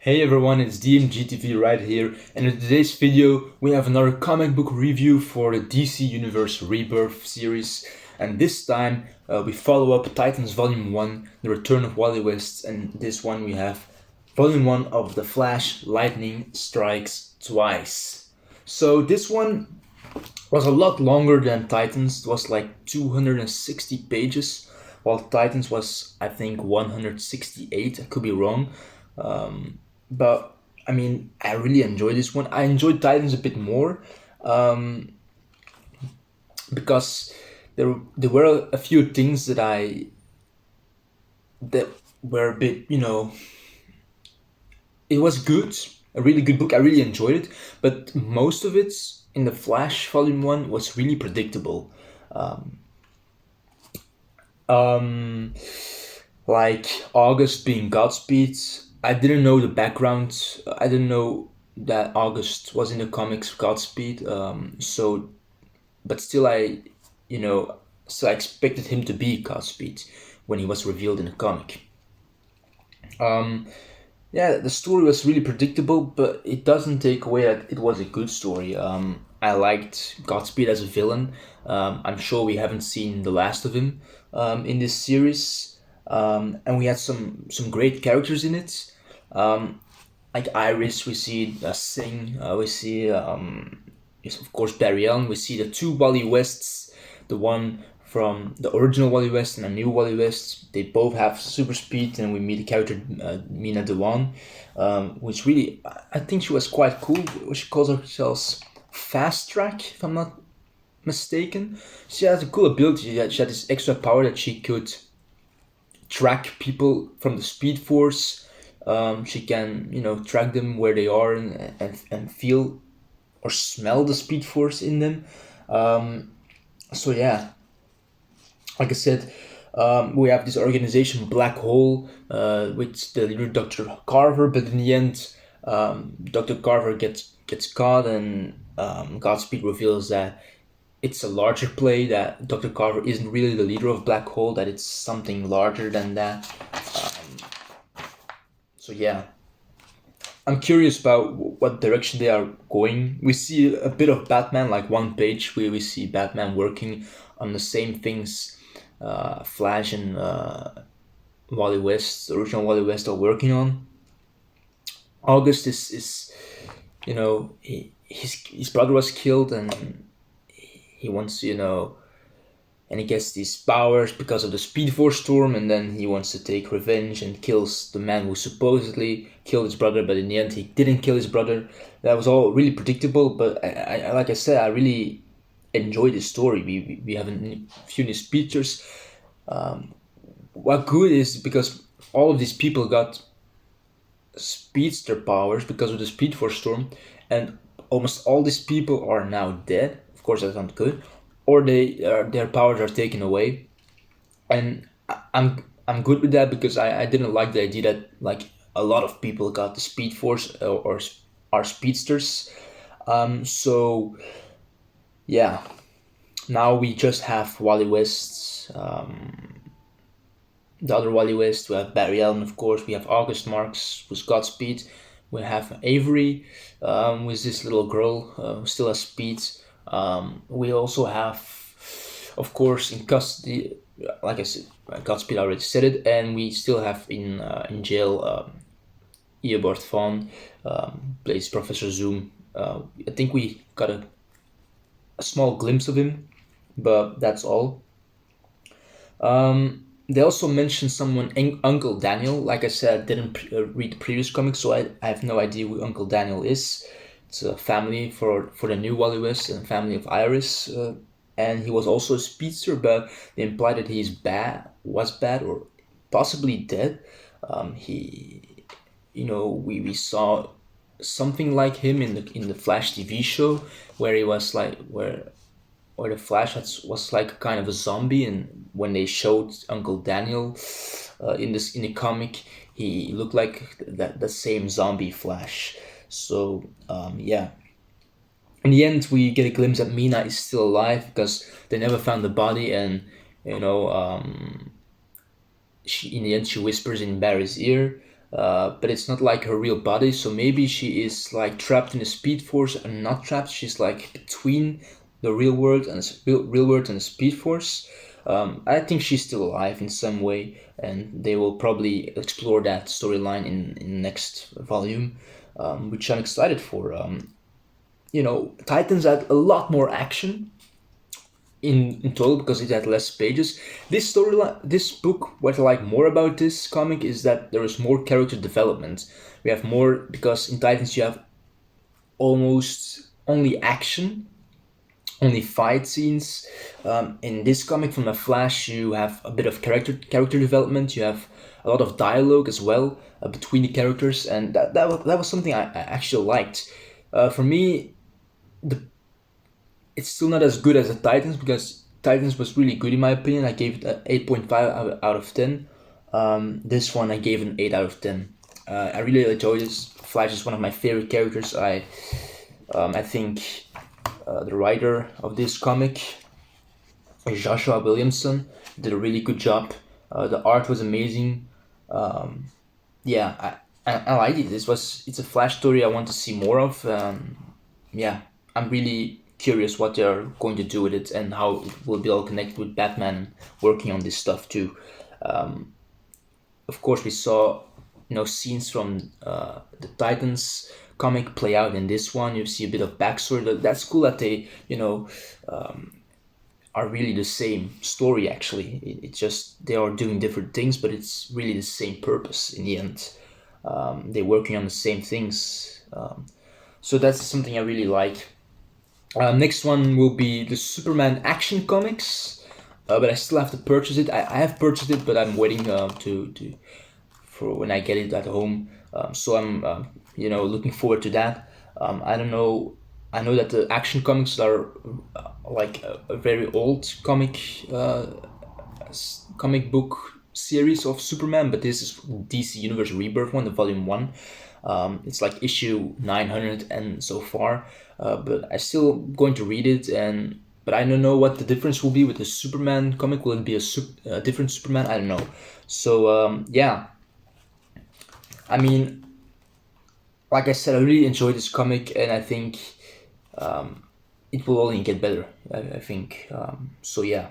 Hey everyone, it's DMGTV right here, and in today's video we have another comic book review for the DC Universe Rebirth series, and this time we follow up Titans Volume 1, The Return of Wally West, and this one we have Volume 1 of The Flash, Lightning Strikes Twice. So this one was a lot longer than Titans. It was like 260 pages, while Titans was, I think, 168. I could be wrong. But I mean, I really enjoyed this one. I enjoyed Titans a bit more because there were a few things that were a bit, it was good, a really good book. I really enjoyed it, but most of it in the Flash Volume 1 was really predictable. Like August being Godspeed. I didn't know the background. I didn't know that August was in the comics Godspeed. But still, so I expected him to be Godspeed when he was revealed in the comic. The story was really predictable, but it doesn't take away that it was a good story. I liked Godspeed as a villain. I'm sure we haven't seen the last of him in this series, and we had some great characters in it. Like Iris, we see Singh, we see of course Barry Allen, we see the two Wally Wests, the one from the original Wally West and a new Wally West. They both have super speed, and we meet the character Mina Dewan, which really, I think she was quite cool. She calls herself Fast Track, if I'm not mistaken. She has a cool ability. She had this extra power that she could track people from the Speed Force. She can, track them where they are and feel or smell the Speed Force in them. Like I said, we have this organization Black Hole with the leader Dr. Carver, but in the end, Dr. Carver gets caught, and Godspeed reveals that it's a larger play, that Dr. Carver isn't really the leader of Black Hole, that it's something larger than that. I'm curious about what direction they are going. We see a bit of Batman, like one page where we see Batman working on the same things Flash and Wally West, the original Wally West, are working on. August is his brother was killed, and he wants, and he gets these powers because of the Speed Force storm, and then he wants to take revenge and kills the man who supposedly killed his brother, but in the end he didn't kill his brother. That was all really predictable, but I like I said, I really enjoyed the story. We have a few new speedsters. What good is because all of these people got speedster powers because of the Speed Force storm, and almost all these people are now dead. Of course, that's not good. Or their powers are taken away, and I'm good with that, because I didn't like the idea that like a lot of people got the Speed Force or are speedsters. Now we just have Wally West, the other Wally West. We have Barry Allen, of course. We have August Marks with Godspeed. We have Avery with this little girl who still has speed. We also have, of course, in custody, like I said, Godspeed already said it, and we still have in jail Eobard Vaughn, plays Professor Zoom. I think we got a small glimpse of him, but that's all. They also mentioned someone, Uncle Daniel. Like I said, I didn't read the previous comics, so I have no idea who Uncle Daniel is. It's a family for the new Wally West, and a family of Iris, and he was also a speedster, but they implied that was bad, or possibly dead. We saw something like him in the Flash TV show, where he was like where the Flash was like kind of a zombie, and when they showed Uncle Daniel in the comic, he looked like the same zombie Flash. So in the end we get a glimpse that Mina is still alive, because they never found the body, and in the end she whispers in Barry's ear but it's not like her real body. So maybe she is like trapped in the Speed Force, and not trapped. She's like between the real world and the Speed Force. I think she's still alive in some way, and they will probably explore that storyline in next volume, which I'm excited for. Titans had a lot more action in total because it had less pages. This book, what I like more about this comic is that there is more character development. We have more because in Titans you have almost only action, only fight scenes. In this comic from the Flash, you have a bit of character development. You have a lot of dialogue as well between the characters, and that was something I actually liked. For me, it's still not as good as the Titans because Titans was really good in my opinion. I gave it an 8.5 out of 10. This one I gave an 8 out of 10. I really enjoyed this. Flash is one of my favorite characters. I think the writer of this comic, Joshua Williamson, did a really good job. The art was amazing. Yeah, I liked it. It's a Flash story I want to see more of. Yeah, I'm really curious what they're going to do with it and how it will be all connected with Batman working on this stuff too. Of course, we saw scenes from the Titans comic play out in this one. You see a bit of backstory. That's cool that they are really the same story. Actually, it's just they are doing different things, but it's really the same purpose in the end. They're working on the same things. So that's something I really like. Next one will be the Superman Action Comics, but I still have to purchase it. I have purchased it, but I'm waiting for when I get it at home. So I'm looking forward to that. I don't know. I know that the Action Comics are like a very old comic book series of Superman, but this is DC Universe Rebirth one, the Volume 1. It's like issue 900 and so far, but I still going to read it, but I don't know what the difference will be with the Superman comic. Will it be a different Superman? I don't know. So yeah, I mean, like I said, I really enjoyed this comic, and I think it will only get better. I think so. Yeah.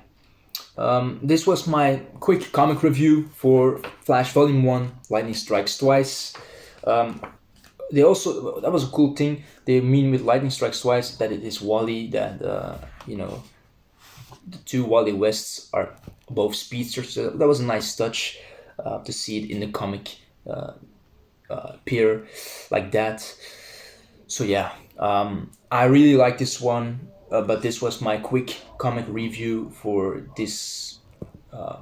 This was my quick comic review for Flash Volume 1, Lightning Strikes Twice. That was a cool thing. They mean with Lightning Strikes Twice that it is Wally, that the two Wally Wests are both speedsters. So that was a nice touch to see it in the comic appear like that. So yeah, I really like this one. But this was my quick comic review for this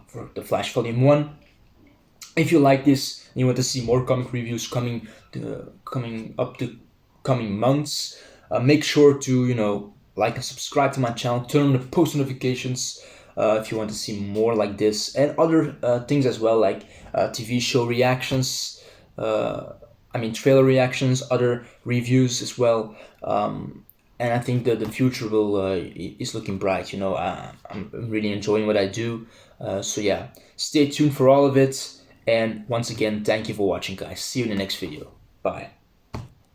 for the Flash Volume 1. If you like this and you want to see more comic reviews coming up the coming months, make sure to like and subscribe to my channel, turn on the post notifications if you want to see more like this and other things as well, like TV show reactions, trailer reactions, other reviews as well. And I think that the future is looking bright. I'm really enjoying what I do. So yeah, stay tuned for all of it. And once again, thank you for watching, guys. See you in the next video. Bye.